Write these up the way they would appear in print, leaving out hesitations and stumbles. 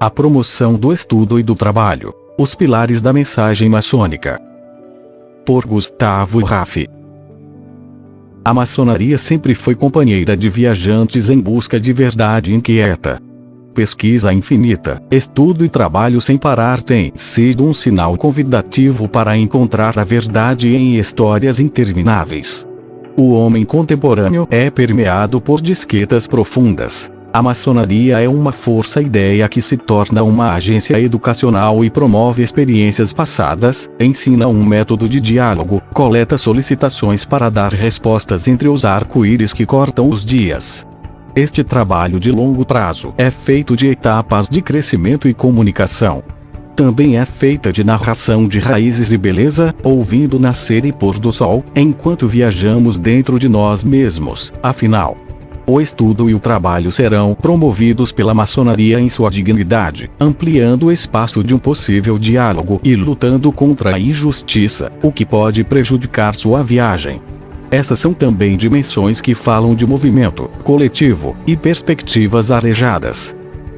A promoção do estudo e do trabalho. Os pilares da mensagem maçônica. Por Gustavo Raffi. A maçonaria sempre foi companheira de viajantes em busca de verdade inquieta. Pesquisa infinita, estudo e trabalho sem parar tem sido um sinal convidativo para encontrar a verdade em histórias intermináveis. O homem contemporâneo é permeado por disquetas profundas. A maçonaria é uma força-ideia que se torna uma agência educacional e promove experiências passadas, ensina um método de diálogo, coleta solicitações para dar respostas entre os arco-íris que cortam os dias. Este trabalho de longo prazo é feito de etapas de crescimento e comunicação. Também é feita de narração de raízes e beleza, ouvindo nascer e pôr do sol, enquanto viajamos dentro de nós mesmos. Afinal, o estudo e o trabalho serão promovidos pela maçonaria em sua dignidade, ampliando o espaço de um possível diálogo e lutando contra a injustiça, o que pode prejudicar sua viagem. Essas são também dimensões que falam de movimento coletivo e perspectivas arejadas.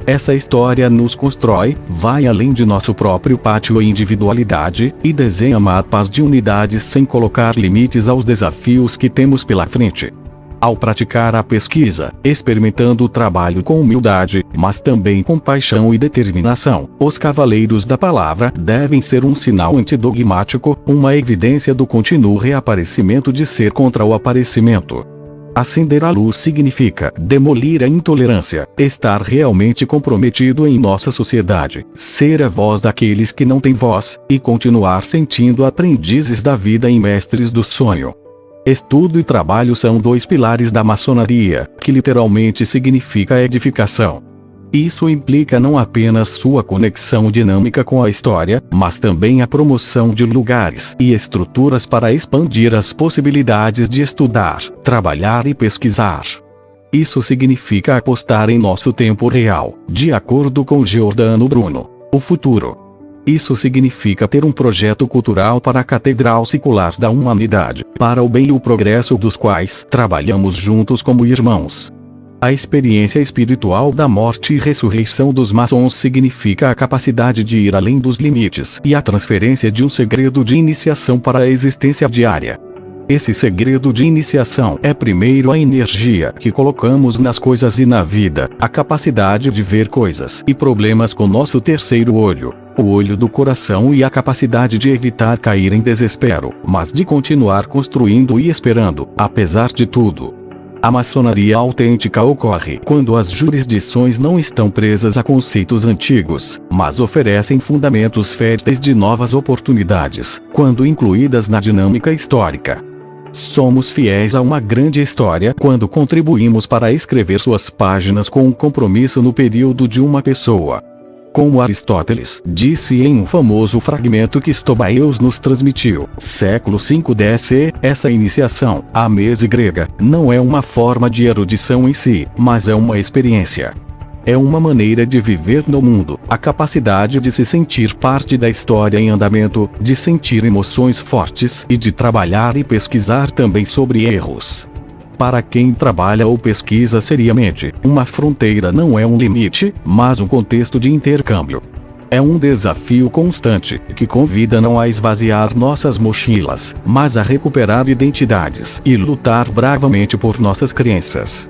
Essa história nos constrói, vai além de nosso próprio pátio e individualidade, e desenha mapas de unidades sem colocar limites aos desafios que temos pela frente. Ao praticar a pesquisa, experimentando o trabalho com humildade, mas também com paixão e determinação, os cavaleiros da palavra devem ser um sinal antidogmático, uma evidência do contínuo reaparecimento de ser contra o aparecimento. Acender a luz significa demolir a intolerância, estar realmente comprometido em nossa sociedade, ser a voz daqueles que não têm voz, e continuar sentindo aprendizes da vida e mestres do sonho. Estudo e trabalho são dois pilares da maçonaria, que literalmente significa edificação. Isso implica não apenas sua conexão dinâmica com a história, mas também a promoção de lugares e estruturas para expandir as possibilidades de estudar, trabalhar e pesquisar. Isso significa apostar em nosso tempo real, de acordo com Giordano Bruno, o futuro. Isso significa ter um projeto cultural para a Catedral Secular da Humanidade, para o bem e o progresso dos quais trabalhamos juntos como irmãos. A experiência espiritual da morte e ressurreição dos maçons significa a capacidade de ir além dos limites e a transferência de um segredo de iniciação para a existência diária. Esse segredo de iniciação é primeiro a energia que colocamos nas coisas e na vida, a capacidade de ver coisas e problemas com nosso terceiro olho, o olho do coração, e a capacidade de evitar cair em desespero, mas de continuar construindo e esperando, apesar de tudo. A maçonaria autêntica ocorre quando as jurisdições não estão presas a conceitos antigos, mas oferecem fundamentos férteis de novas oportunidades, quando incluídas na dinâmica histórica. Somos fiéis a uma grande história quando contribuímos para escrever suas páginas com um compromisso no período de uma pessoa. Como Aristóteles disse em um famoso fragmento que Stobaeus nos transmitiu, século V d.C., essa iniciação, a mese grega, não é uma forma de erudição em si, mas é uma experiência. É uma maneira de viver no mundo, a capacidade de se sentir parte da história em andamento, de sentir emoções fortes e de trabalhar e pesquisar também sobre erros. Para quem trabalha ou pesquisa seriamente, uma fronteira não é um limite, mas um contexto de intercâmbio. É um desafio constante, que convida não a esvaziar nossas mochilas, mas a recuperar identidades e lutar bravamente por nossas crenças.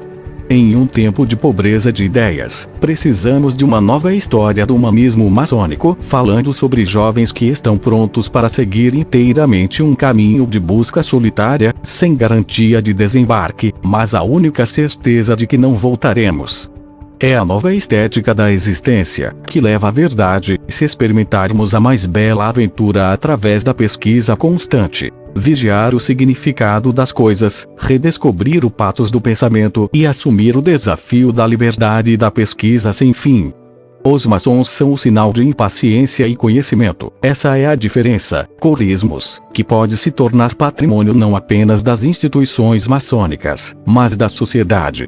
Em um tempo de pobreza de ideias, precisamos de uma nova história do humanismo maçônico, falando sobre jovens que estão prontos para seguir inteiramente um caminho de busca solitária, sem garantia de desembarque, mas a única certeza de que não voltaremos. É a nova estética da existência, que leva à verdade, se experimentarmos a mais bela aventura através da pesquisa constante. Vigiar o significado das coisas, redescobrir o patos do pensamento e assumir o desafio da liberdade e da pesquisa sem fim. Os maçons são o sinal de impaciência e conhecimento. Essa é a diferença, corismos, que pode se tornar patrimônio não apenas das instituições maçônicas, mas da sociedade.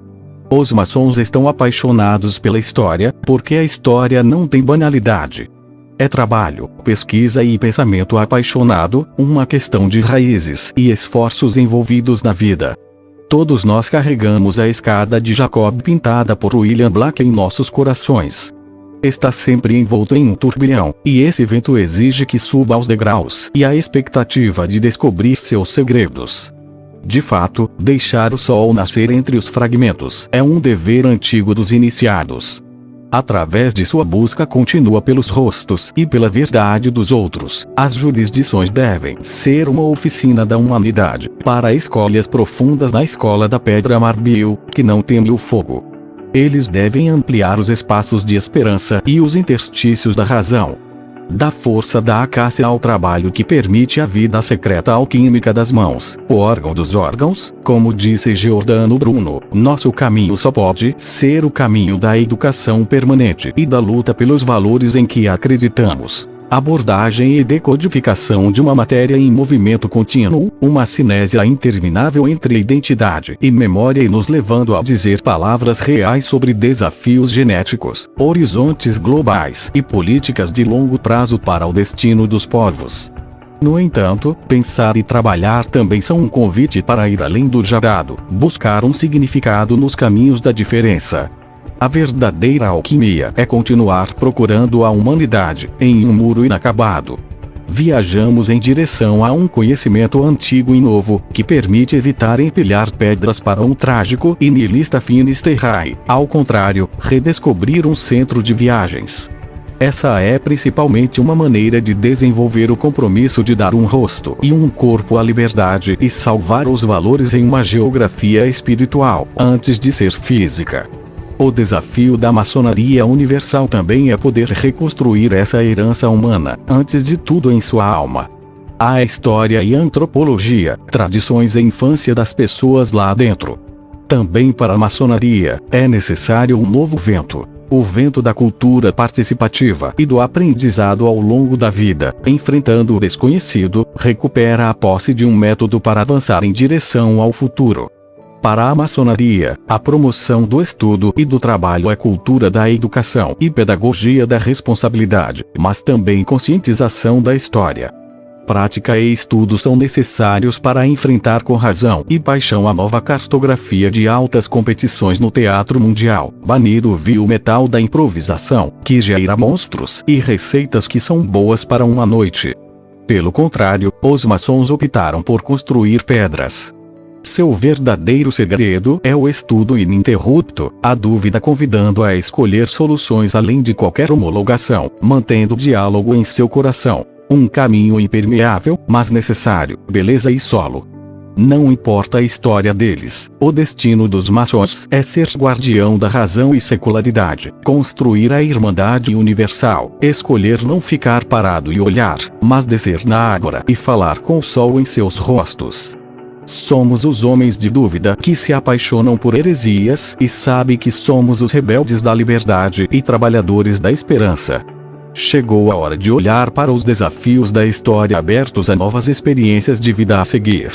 Os maçons estão apaixonados pela história, porque a história não tem banalidade. É trabalho, pesquisa e pensamento apaixonado, uma questão de raízes e esforços envolvidos na vida. Todos nós carregamos a escada de Jacob pintada por William Black em nossos corações. está sempre envolto em um turbilhão, e esse vento exige que suba aos degraus e a expectativa de descobrir seus segredos. De fato, deixar o sol nascer entre os fragmentos é um dever antigo dos iniciados. Através de sua busca contínua pelos rostos e pela verdade dos outros, as jurisdições devem ser uma oficina da humanidade, para escolhas profundas na escola da pedra marbil, que não teme o fogo. Eles devem ampliar os espaços de esperança e os interstícios da razão. Da força da acácia ao trabalho que permite a vida secreta alquímica das mãos, o órgão dos órgãos, como disse Giordano Bruno, nosso caminho só pode ser o caminho da educação permanente e da luta pelos valores em que acreditamos. Abordagem e decodificação de uma matéria em movimento contínuo, uma cinésia interminável entre identidade e memória e nos levando a dizer palavras reais sobre desafios genéticos, horizontes globais e políticas de longo prazo para o destino dos povos. No entanto, pensar e trabalhar também são um convite para ir além do já dado, buscar um significado nos caminhos da diferença. A verdadeira alquimia é continuar procurando a humanidade em um muro inacabado. Viajamos em direção a um conhecimento antigo e novo, que permite evitar empilhar pedras para um trágico e nihilista finis terrae, ao contrário, redescobrir um centro de viagens. Essa é principalmente uma maneira de desenvolver o compromisso de dar um rosto e um corpo à liberdade e salvar os valores em uma geografia espiritual, antes de ser física. O desafio da maçonaria universal também é poder reconstruir essa herança humana, antes de tudo em sua alma. A história e antropologia, tradições e infância das pessoas lá dentro. Também para a maçonaria, é necessário um novo vento. O vento da cultura participativa e do aprendizado ao longo da vida, enfrentando o desconhecido, recupera a posse de um método para avançar em direção ao futuro. Para a maçonaria, a promoção do estudo e do trabalho é cultura da educação e pedagogia da responsabilidade, mas também conscientização da história. Prática e estudo são necessários para enfrentar com razão e paixão a nova cartografia de altas competições no teatro mundial, banir o vil metal da improvisação, que gera monstros e receitas que são boas para uma noite. Pelo contrário, os maçons optaram por construir pedras. Seu verdadeiro segredo é o estudo ininterrupto, a dúvida convidando a escolher soluções além de qualquer homologação, mantendo o diálogo em seu coração. Um caminho impermeável, mas necessário, beleza e solo. Não importa a história deles, o destino dos maçons é ser guardião da razão e secularidade, construir a irmandade universal, escolher não ficar parado e olhar, mas descer na ágora e falar com o sol em seus rostos. Somos os homens de dúvida que se apaixonam por heresias e sabem que somos os rebeldes da liberdade e trabalhadores da esperança. Chegou a hora de olhar para os desafios da história abertos a novas experiências de vida a seguir.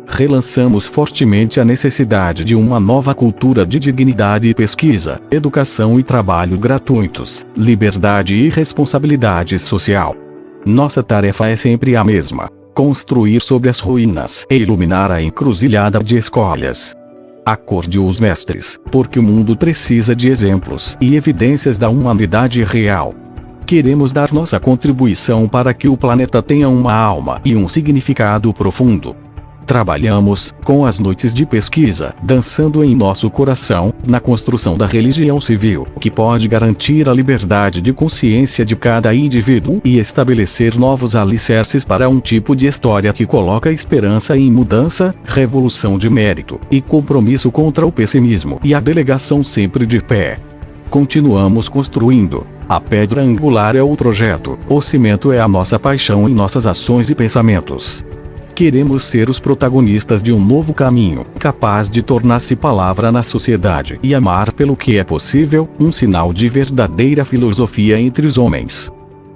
Relançamos fortemente a necessidade de uma nova cultura de dignidade e pesquisa, educação e trabalho gratuitos, liberdade e responsabilidade social. Nossa tarefa é sempre a mesma: construir sobre as ruínas e iluminar a encruzilhada de escolhas. Acorde os mestres, porque o mundo precisa de exemplos e evidências da humanidade real. Queremos dar nossa contribuição para que o planeta tenha uma alma e um significado profundo. Trabalhamos, com as noites de pesquisa, dançando em nosso coração, na construção da religião civil, que pode garantir a liberdade de consciência de cada indivíduo e estabelecer novos alicerces para um tipo de história que coloca esperança em mudança, revolução de mérito, e compromisso contra o pessimismo e a delegação sempre de pé. Continuamos construindo. A pedra angular é o projeto, o cimento é a nossa paixão em nossas ações e pensamentos. Queremos ser os protagonistas de um novo caminho, capaz de tornar-se palavra na sociedade e amar pelo que é possível, um sinal de verdadeira filosofia entre os homens.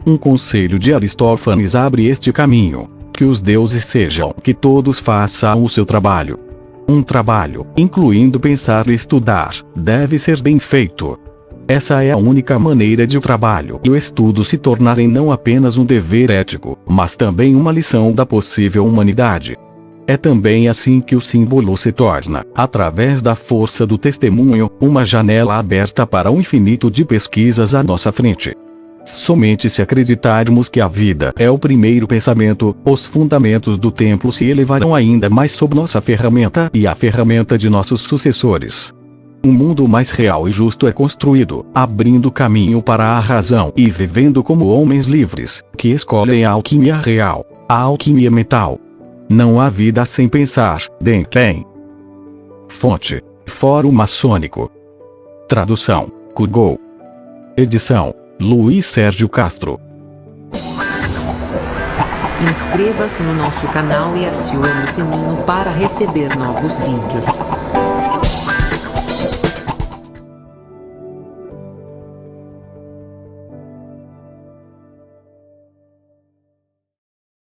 Um conselho de Aristófanes abre este caminho: que os deuses sejam, que todos façam o seu trabalho. Um trabalho, incluindo pensar e estudar, deve ser bem feito. Essa é a única maneira de o trabalho e o estudo se tornarem não apenas um dever ético, mas também uma lição da possível humanidade. É também assim que o símbolo se torna, através da força do testemunho, uma janela aberta para o infinito de pesquisas à nossa frente. Somente se acreditarmos que a vida é o primeiro pensamento, os fundamentos do templo se elevarão ainda mais sob nossa ferramenta e a ferramenta de nossos sucessores. Um mundo mais real e justo é construído, abrindo caminho para a razão e vivendo como homens livres, que escolhem a alquimia real, a alquimia mental. Não há vida sem pensar, Denken. Fonte: Fórum Maçônico. Tradução: Google. Edição: Luiz Sérgio Castro. Inscreva-se no nosso canal e acione o sininho para receber novos vídeos.